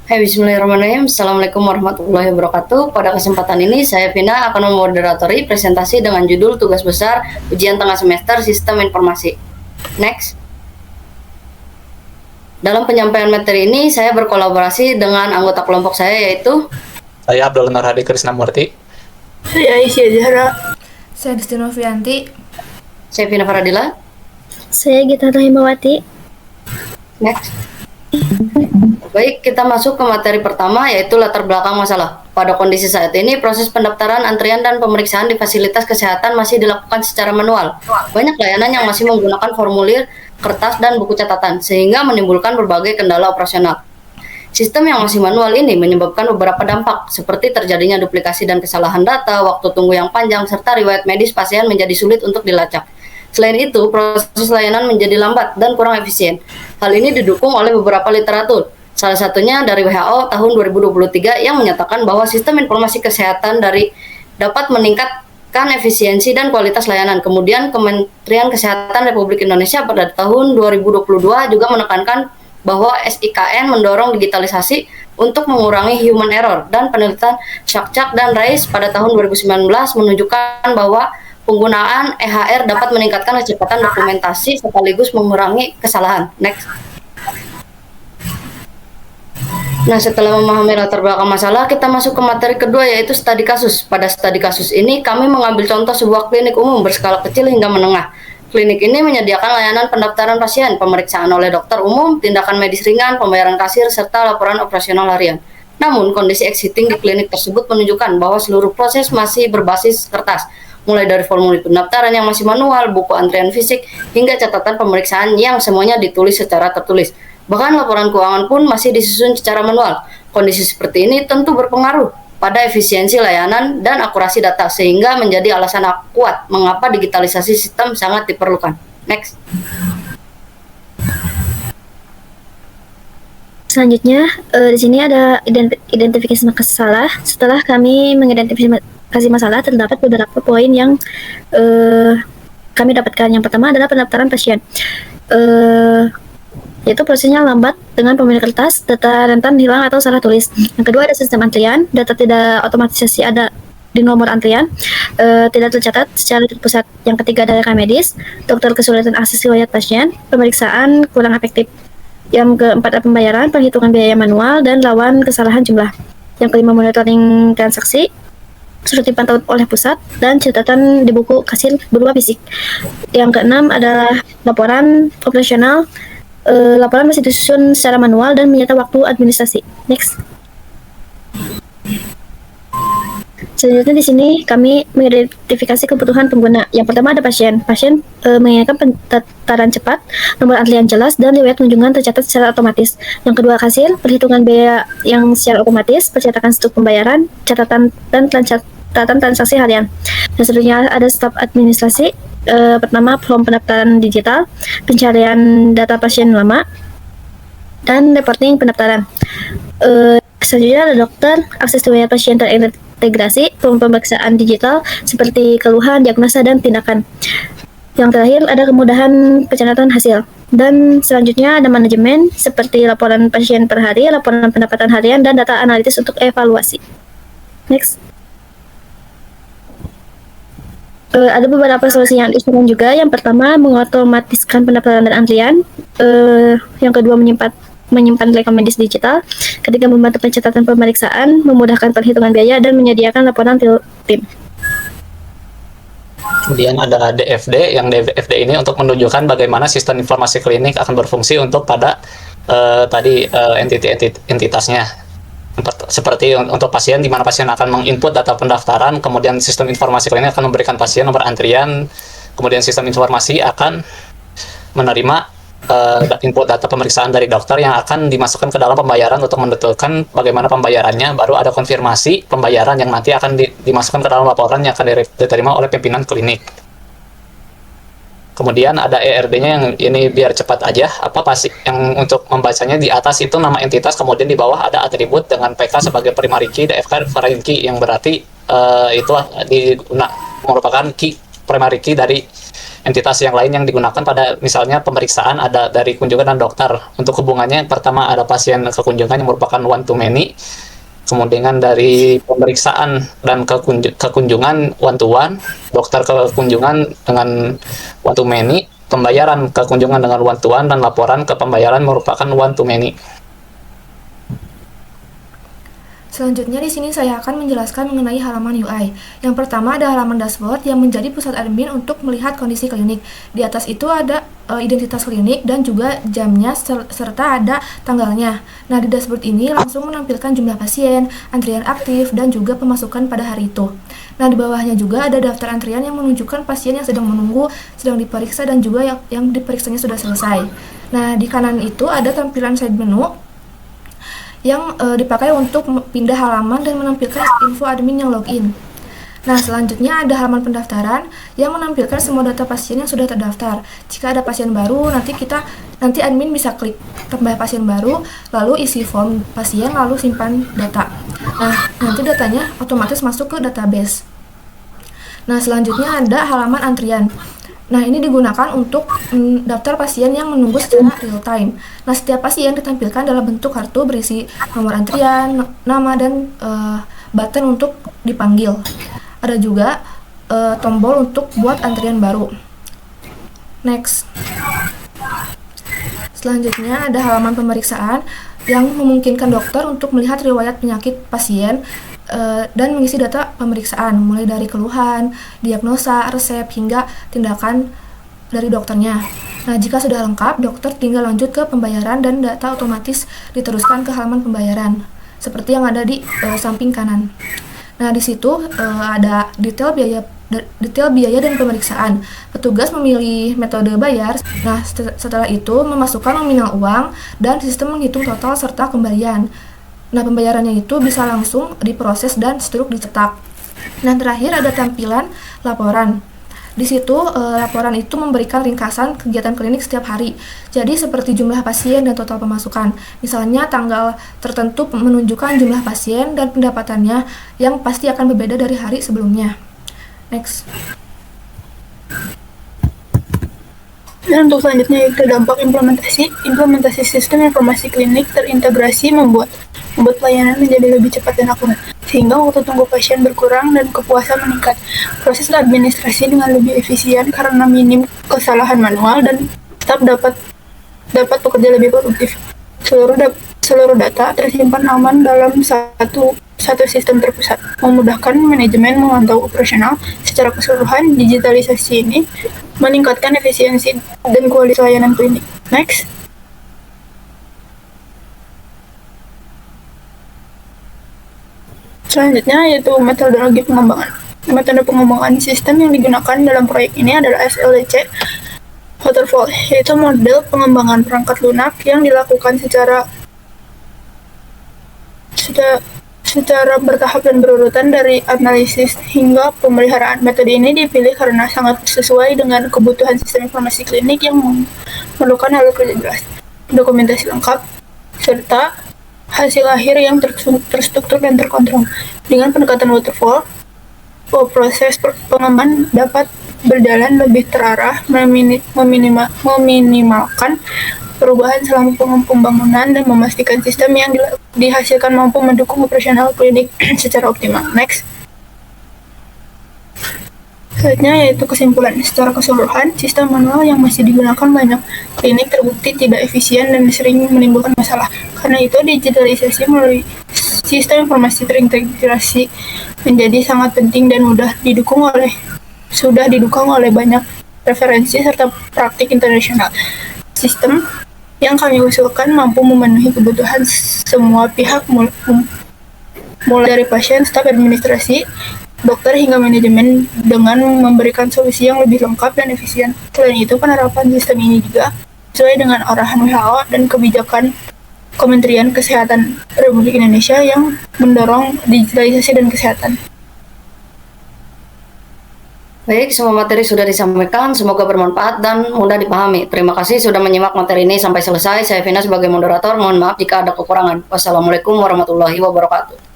Hai, Bismillahirrahmanirrahim. Assalamualaikum warahmatullahi wabarakatuh. Pada kesempatan ini, saya Vina akan memoderatori presentasi dengan judul Tugas Besar Ujian Tengah Semester Sistem Informasi. Next. Dalam penyampaian materi ini, saya berkolaborasi dengan anggota kelompok saya, yaitu Saya Abdul Nur Hadi Krisnamurti. Saya Aisyah Zahra. Saya Destino Fianti. saya Vina Faradila. Saya Gita Rahimawati. Next. Baik, kita masuk ke materi pertama, yaitu latar belakang masalah. Pada kondisi saat ini, proses pendaftaran, antrian, dan pemeriksaan di fasilitas kesehatan masih dilakukan secara manual. Banyak layanan yang masih menggunakan formulir, kertas, dan buku catatan, sehingga menimbulkan berbagai kendala operasional. Sistem yang masih manual ini menyebabkan beberapa dampak, seperti terjadinya duplikasi dan kesalahan data, waktu tunggu yang panjang, serta riwayat medis pasien menjadi sulit untuk dilacak. Selain itu, proses layanan menjadi lambat dan kurang efisien. Hal ini didukung oleh beberapa literatur. Salah satunya dari WHO tahun 2023 yang menyatakan bahwa sistem informasi kesehatan dapat meningkatkan efisiensi dan kualitas layanan. Kemudian Kementerian Kesehatan Republik Indonesia pada tahun 2022 juga menekankan bahwa SIKN mendorong digitalisasi untuk mengurangi human error, dan penelitian Sakcak dan Rais pada tahun 2019 menunjukkan bahwa penggunaan EHR dapat meningkatkan kecepatan dokumentasi sekaligus mengurangi kesalahan. Next. Nah, setelah memahami latar belakang masalah, kita masuk ke materi kedua, yaitu studi kasus. Pada studi kasus ini, kami mengambil contoh sebuah klinik umum berskala kecil hingga menengah. Klinik ini menyediakan layanan pendaftaran pasien, pemeriksaan oleh dokter umum, tindakan medis ringan, pembayaran kasir, serta laporan operasional harian. Namun, kondisi exiting di klinik tersebut menunjukkan bahwa seluruh proses masih berbasis kertas, mulai dari formulir pendaftaran yang masih manual, buku antrian fisik, hingga catatan pemeriksaan yang semuanya ditulis secara tertulis. Bahkan laporan keuangan pun masih disusun secara manual. Kondisi seperti ini tentu berpengaruh pada efisiensi layanan dan akurasi data, sehingga menjadi alasan kuat mengapa digitalisasi sistem sangat diperlukan. Next. Selanjutnya, di sini ada identifikasi masalah. Setelah kami mengidentifikasi masalah, terdapat beberapa poin yang kami dapatkan. Yang pertama adalah pendaftaran pasien. Yaitu prosesnya lambat dengan pemilik kertas, data rentan hilang atau salah tulis. Yang kedua ada sistem antrian, data tidak otomatisasi ada di nomor antrian, tidak tercatat secara terpusat. Yang ketiga ada rekam medis, dokter kesulitan akses riwayat pasien, pemeriksaan kurang efektif. Yang keempat ada pembayaran, perhitungan biaya manual, dan rawan kesalahan jumlah. Yang kelima monitoring transaksi, sudah dipantau oleh pusat, dan catatan di buku kasir berupa fisik. Yang keenam adalah laporan operasional. Laporan masih disusun secara manual dan menyita waktu administrasi. Next. Selanjutnya di sini kami mengidentifikasi kebutuhan pengguna. Yang pertama ada pasien. Pasien menginginkan pendaftaran cepat, nomor antrian jelas, dan riwayat kunjungan tercatat secara otomatis. Yang kedua kasir, perhitungan biaya yang secara otomatis, percetakan stuk pembayaran, catatan dan catatan transaksi harian. Dan selanjutnya ada staf administrasi. Pertama form pendaftaran digital, pencarian data pasien lama, dan reporting pendaftaran. Selanjutnya ada dokter, akses riwayat pasien terintegrasi, form pemeriksaan digital seperti keluhan, diagnosa, dan tindakan. Yang terakhir ada kemudahan pencatatan hasil. Dan selanjutnya ada manajemen seperti laporan pasien per hari, laporan pendapatan harian, dan data analitis untuk evaluasi. Next. Ada beberapa solusi yang diusulkan juga. Yang pertama, mengotomatiskan pendaftaran dan antrian. Yang kedua, menyimpan rekam medis digital. Ketiga, membantu pencatatan pemeriksaan, memudahkan perhitungan biaya, dan menyediakan laporan tim. Kemudian ada DFD, yang DFD ini untuk menunjukkan bagaimana sistem informasi klinik akan berfungsi untuk pada entitasnya. Seperti untuk pasien, di mana pasien akan menginput data pendaftaran, kemudian sistem informasi klinik akan memberikan pasien nomor antrian, kemudian sistem informasi akan menerima input data pemeriksaan dari dokter yang akan dimasukkan ke dalam pembayaran untuk mendetailkan bagaimana pembayarannya. Baru ada konfirmasi pembayaran yang nanti akan dimasukkan ke dalam laporan yang akan diterima oleh pimpinan klinik. Kemudian ada ERD-nya yang ini biar cepat aja. Pasti yang untuk membacanya di atas itu nama entitas, kemudian di bawah ada atribut dengan PK sebagai primary key, DFK foreign key, yang berarti itu merupakan key primary key dari entitas yang lain yang digunakan pada misalnya pemeriksaan ada dari kunjungan dan dokter. Untuk hubungannya yang pertama ada pasien ke kunjungan yang merupakan one to many, kemudian dari pemeriksaan dan kekunjungan one to one, dokter ke kunjungan dengan one to many, pembayaran ke kunjungan dengan one to one, dan laporan ke pembayaran merupakan one to many. Selanjutnya di sini saya akan menjelaskan mengenai halaman UI. Yang pertama ada halaman dashboard yang menjadi pusat admin untuk melihat kondisi klinik. Di atas itu ada identitas klinik dan juga jamnya serta ada tanggalnya. Nah, di dashboard ini langsung menampilkan jumlah pasien, antrian aktif, dan juga pemasukan pada hari itu. Nah, di bawahnya juga ada daftar antrian yang menunjukkan pasien yang sedang menunggu, sedang diperiksa, dan juga yang diperiksanya sudah selesai. Nah, di kanan itu ada tampilan side menu yang dipakai untuk pindah halaman dan menampilkan info admin yang login. Nah, selanjutnya ada halaman pendaftaran yang menampilkan semua data pasien yang sudah terdaftar. Jika ada pasien baru, nanti admin bisa klik tambah pasien baru, lalu isi form pasien, lalu simpan data. Nah, nanti datanya otomatis masuk ke database. Nah, selanjutnya ada halaman antrian. Nah, ini digunakan untuk daftar pasien yang menunggu secara real time. Nah, setiap pasien ditampilkan dalam bentuk kartu berisi nomor antrian, nama, dan button untuk dipanggil. Ada juga tombol untuk buat antrian baru. Next. Selanjutnya ada halaman pemeriksaan yang memungkinkan dokter untuk melihat riwayat penyakit pasien dan mengisi data pemeriksaan, mulai dari keluhan, diagnosa, resep, hingga tindakan dari dokternya. Nah, jika sudah lengkap, dokter tinggal lanjut ke pembayaran dan data otomatis diteruskan ke halaman pembayaran, seperti yang ada di samping kanan. Nah, di situ ada detail biaya dan pemeriksaan. Petugas memilih metode bayar. Nah, setelah itu memasukkan nominal uang dan sistem menghitung total serta kembalian. Nah, pembayarannya itu bisa langsung diproses dan struk dicetak. Nah, terakhir ada tampilan laporan. Di situ laporan itu memberikan ringkasan kegiatan klinik setiap hari. Jadi seperti jumlah pasien dan total pemasukan. Misalnya tanggal tertentu menunjukkan jumlah pasien dan pendapatannya yang pasti akan berbeda dari hari sebelumnya. Next. Dan untuk selanjutnya yaitu dampak implementasi sistem informasi klinik terintegrasi membuat pelayanan menjadi lebih cepat dan akurat, sehingga waktu tunggu pasien berkurang dan kepuasan meningkat. Proses administrasi dengan lebih efisien karena minim kesalahan manual dan staf dapat bekerja lebih produktif. Seluruh data tersimpan aman dalam satu sistem terpusat, memudahkan manajemen memantau operasional secara keseluruhan. Digitalisasi ini meningkatkan efisiensi dan kualitas layanan klinik. Next. Selanjutnya yaitu metodologi pengembangan. Metode pengembangan sistem yang digunakan dalam proyek ini adalah SLDC Waterfall, yaitu model pengembangan perangkat lunak yang dilakukan secara bertahap dan berurutan dari analisis hingga pemeliharaan. Metode ini dipilih karena sangat sesuai dengan kebutuhan sistem informasi klinik yang memerlukan alur kerja jelas, dokumentasi lengkap, serta hasil akhir yang terstruktur dan terkontrol. Dengan pendekatan waterfall, proses pengembangan dapat berjalan lebih terarah, meminimalkan perubahan selama pembangunan dan memastikan sistem yang dihasilkan mampu mendukung operasional klinik secara optimal. Next. Selanjutnya yaitu kesimpulan. Secara keseluruhan, sistem manual yang masih digunakan banyak klinik terbukti tidak efisien dan sering menimbulkan masalah. Karena itu, digitalisasi melalui sistem informasi terintegrasi menjadi sangat penting dan sudah didukung oleh banyak referensi serta praktik internasional. Sistem yang kami usulkan mampu memenuhi kebutuhan semua pihak, mulai dari pasien, staf administrasi, dokter, hingga manajemen, dengan memberikan solusi yang lebih lengkap dan efisien. Selain itu, penerapan sistem ini juga sesuai dengan arahan WHO dan kebijakan Kementerian Kesehatan Republik Indonesia yang mendorong digitalisasi dan kesehatan. Baik, semua materi sudah disampaikan, semoga bermanfaat dan mudah dipahami. Terima kasih sudah menyimak materi ini sampai selesai. Saya Vina sebagai moderator, mohon maaf jika ada kekurangan. Wassalamualaikum warahmatullahi wabarakatuh.